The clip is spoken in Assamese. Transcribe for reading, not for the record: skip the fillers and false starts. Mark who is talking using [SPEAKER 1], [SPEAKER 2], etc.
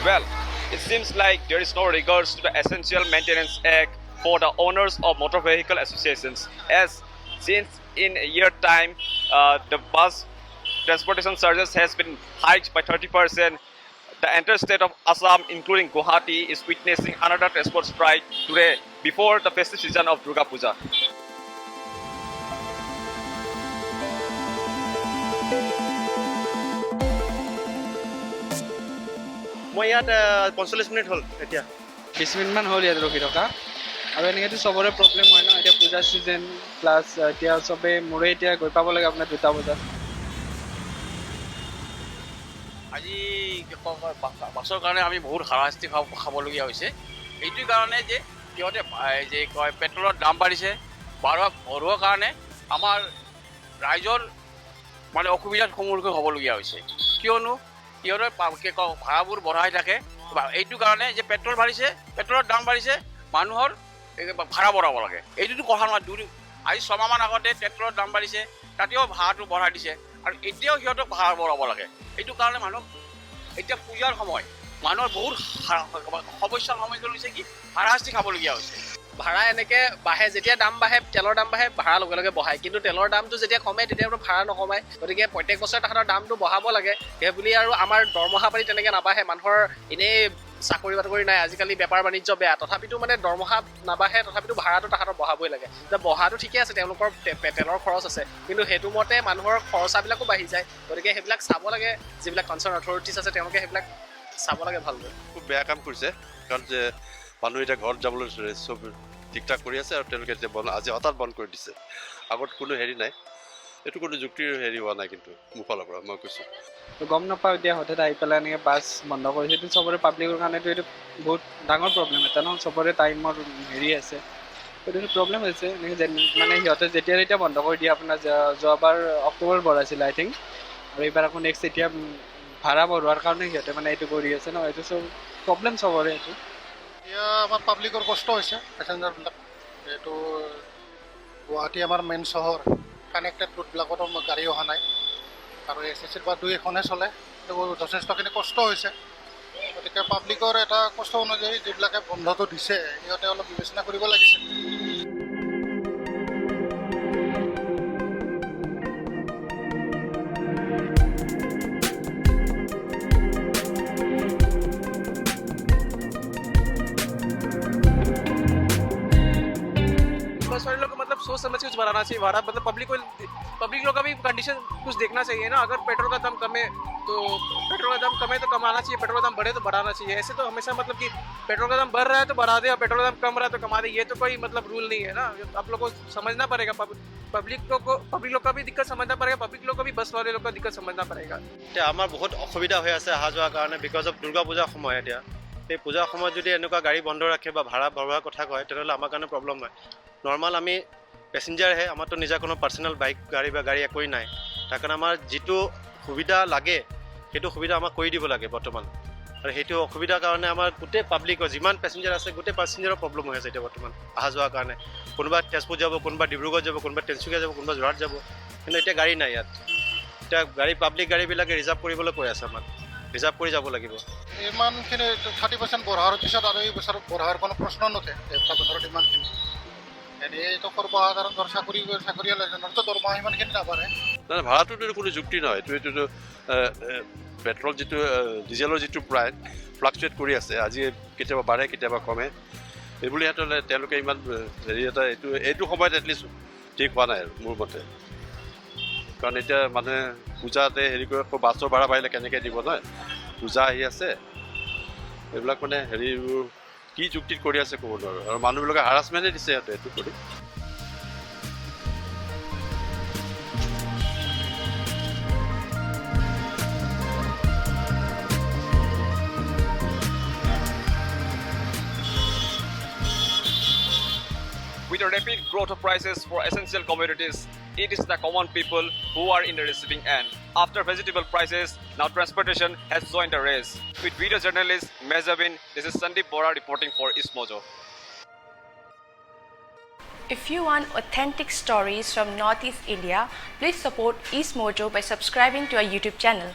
[SPEAKER 1] Well, it seems like there is no regards to the Essential Maintenance Act for the owners of motor vehicle associations, as since in a year time, the bus transportation charges has been hiked by 30%. The entire state of Assam, including Guwahati, is witnessing another transport strike today before the festive season of Durga Puja.
[SPEAKER 2] মই ইয়াত 45 মিনিট হ'ল এতিয়া
[SPEAKER 3] 20 মিনিটমান হ'ল ইয়াত ৰখি থকা আৰু এনেকৈতো চবৰে প্ৰব্লেম হয় ন এতিয়া পূজা ছিজন প্লাছ এতিয়া চবে মোৰে এতিয়া গৈ পাব লাগে আপোনাৰ 2টা বজাত
[SPEAKER 2] আজি বাছৰ কাৰণে আমি বহুত হাৰাশাস্তি খাবলগীয়া হৈছে এইটোৰ কাৰণে যে সিহঁতে যে কয় পেট্ৰলৰ দাম বাঢ়িছে বঢ়োৱাৰ কাৰণে আমাৰ ৰাইজৰ মানে অসুবিধাৰ সন্মুখীন হ'বলগীয়া হৈছে কিয়নো সিহঁতৰ ভাড়াবোৰ বঢ়াই থাকে এইটো কাৰণে যে পেট্ৰল বাঢ়িছে পেট্ৰলৰ দাম বাঢ়িছে মানুহৰ ভাড়া বঢ়াব লাগে এইটোতো কথা নহয় আজি 6 মাহমান আগতে পেট্ৰলৰ দাম বাঢ়িছে তাতেও ভাড়াটো বঢ়াই দিছে আৰু এতিয়াও সিহঁতক ভাড়া বঢ়াব লাগে এইটো কাৰণে মানুহ এতিয়া পূজাৰ সময় মানুহৰ বহুত সমস্যাৰ সন্মুখীন হৈছে কি হাৰাশাস্তি খাবলগীয়া হৈছে
[SPEAKER 4] ভাড়া এনেকৈ বাঢ়ে যেতিয়া দাম বাঢ়ে তেলৰ দাম বাঢ়ে ভাড়া লগে লগে বঢ়ায় কিন্তু তেলৰ দামটো যেতিয়া কমে তেতিয়াতো ভাড়া নকমায় গতিকে প্ৰত্যেক বছৰে তাহাঁতৰ দামটো বঢ়াব লাগে সেই বুলি আৰু আমাৰ দৰমহা পাতি তেনেকৈ নাবাঢ়ে মানুহৰ এনেই চাকৰি বাকৰি নাই আজিকালি বেপাৰ বাণিজ্য বেয়া তথাপিতো মানে দৰমহা নাবাঢ়ে তথাপিতো ভাড়াটো তাহাঁতৰ বঢ়াবই লাগে বঢ়াটো ঠিকে আছে তেওঁলোকৰ তেলৰ খৰচ আছে কিন্তু সেইটো মতে মানুহৰ খৰচাবিলাকো বাঢ়ি যায় গতিকে সেইবিলাক চাব লাগে যিবিলাক কনচাৰ্ণ অথৰিটিছ আছে তেওঁলোকে সেইবিলাক চাব লাগে ভালকৈ
[SPEAKER 5] খুব বেয়া কাম কৰিছে কাৰণ যে মানুহ এতিয়া ঘৰত যাবলৈ চব ঠিক ঠাক কৰি আছে আৰু তেওঁলোকে এতিয়া আজি হঠাৎ বন্ধ কৰি দিছে আগত কোনো হেৰি নাই এইটো কোনো যুক্তিৰ হেৰি হোৱা নাই কিন্তু মোৰ ফালৰ পৰা মই কৈছোঁ
[SPEAKER 3] গম নাপাওঁ এতিয়া হঠাৎ আহি পেলাই এনেকৈ বাছ বন্ধ কৰিছে সেইটো চবৰে পাব্লিকৰ কাৰণেতো এইটো বহুত ডাঙৰ প্ৰব্লেম এটা ন চবৰে টাইমৰ হেৰি আছে সেইটো প্ৰব্লেম হৈছে এনেকৈ মানে সিহঁতে যেতিয়া বন্ধ কৰি দিয়ে আপোনাৰ যোৱাবাৰ অক্টোবৰ বঢ়াইছিলে আই থিংক আৰু এইবাৰ আকৌ নেক্সট এতিয়া ভাড়া বঢ়োৱাৰ কাৰণে সিহঁতে মানে এইটো কৰি আছে ন এইটো চব প্ৰব্লেম চবৰে এইটো
[SPEAKER 6] এতিয়া আমাৰ পাব্লিকৰ কষ্ট হৈছে পেচেঞ্জাৰবিলাক এইটো গুৱাহাটী আমাৰ মেইন চহৰ কানেক্টেড ৰুটবিলাকতো গাড়ী অহা নাই আৰু SSCৰ বা 2-এখনহে চলে যথেষ্টখিনি কষ্ট হৈছে গতিকে পাব্লিকৰ এটা কষ্ট অনুযায়ী যিবিলাকে বন্ধটো দিছে সিহঁতে অলপ বিবেচনা কৰিব লাগিছিল
[SPEAKER 4] बस वाले लोग को मतलब सोच समझ के कुछ बढ़ाना चाहिए भाड़ा मतलब पब्लिक लोग का भी कंडीशन कुछ देखना चाहिए ना अगर पेट्रोल का दाम कमे तो पेट्रोल का दाम कमे तो कमाना चाहिए पेट्रोल का दाम बढ़े तो बढ़ाना चाहिए ऐसे तो हमेशा मतलब कि पेट्रोल का दाम बढ़ रहा है तो बढ़ा दे और पेट्रोल का दाम कम रहा है तो कमा दे ये तो कोई मतलब रूल नहीं है ना आप लोग को समझना पड़ेगा पब्लिक लोग का भी दिक्कत समझना पड़ेगा पब्लिक लोग का भी बस वाले लोग का दिक्कत समझना पड़ेगा
[SPEAKER 2] এতিয়া আমাৰ বহুত অসুবিধা হৈ আছে অহা যোৱাৰ কাৰণে বিকজ অফ দুৰ্গা পূজাৰ সময় এতিয়া এই পূজাৰ সময়ত যদি এনেকুৱা গাড়ী বন্ধ ৰাখে বা ভাড়া বঢ়োৱাৰ কথা কয় তেনেহ'লে আমাৰ কাৰণে প্ৰব্লেম হয় নৰ্মাল আমি পেচেঞ্জাৰহে আমাৰতো নিজা কোনো পাৰ্চনেল বাইক গাড়ী বা গাড়ী একোৱেই নাই তাৰ কাৰণে আমাৰ যিটো সুবিধা লাগে সেইটো সুবিধা আমাক কৰি দিব লাগে বৰ্তমান আৰু সেইটো অসুবিধাৰ কাৰণে আমাৰ গোটেই পাব্লিকৰ যিমান পেচেঞ্জাৰ আছে গোটেই পেচেঞ্জাৰৰ প্ৰব্লেম হৈ আছে এতিয়া বৰ্তমান অহা যোৱাৰ কাৰণে কোনোবা তেজপুৰ যাব কোনোবা ডিব্ৰুগড় যাব কোনোবা তিনিচুকীয়া যাব কোনোবা যোৰহাট যাব কিন্তু এতিয়া গাড়ী নাই ইয়াত এতিয়া পাব্লিক গাড়ীবিলাকে ৰিজাৰ্ভ কৰিবলৈ কৈ আছে আমাক ৰিজাৰ্ভ কৰি যাব লাগিব
[SPEAKER 6] ইমানখিনি 30% বঢ়াৰ পিছত আৰু এই বছৰত বঢ়াৰ কোনো প্ৰশ্ন নুঠে এইবিলাকৰ ইমানখিনি এইটো সৰ্বসাধাৰণ ধৰ চাকৰিয়ালজনৰতো দৰমহা ইমানখিনি নাবাঢ়ে
[SPEAKER 5] নাই ভাড়াটোতো কোনো যুক্তি নহয় এইটোতো পেট্ৰল যিটো ডিজেলৰ যিটো প্ৰাইচ ফ্লাকচুৱেট কৰি আছে আজি কেতিয়াবা বাঢ়ে কেতিয়াবা কমে এইবুলি তেওঁলোকে ইমান হেৰি এটা এইটো সময়ত এটলিষ্ট ঠিক হোৱা নাই আৰু মোৰ মতে কাৰণ এতিয়া মানুহে পূজাতে হেৰি কৰি বাছৰ ভাড়া বাঢ়িলে কেনেকৈ দিব নহয় পূজা আহি আছে এইবিলাক মানে হেৰিবোৰ কি যুক্তিত কৰি আছে ক'ব নোৱাৰোঁ আৰু মানুহবিলাকে হাৰাছমেণ্টে দিছে সিহঁতে এইটো কৰি
[SPEAKER 1] With the rapid growth of prices for essential commodities, it is the common people who are in the receiving end. After vegetable prices, now transportation has joined the race. With video journalist Mezabin, this is Sandeep Bora reporting for East Mojo.
[SPEAKER 7] If you want authentic stories from Northeast India, please support East Mojo by subscribing to our YouTube channel.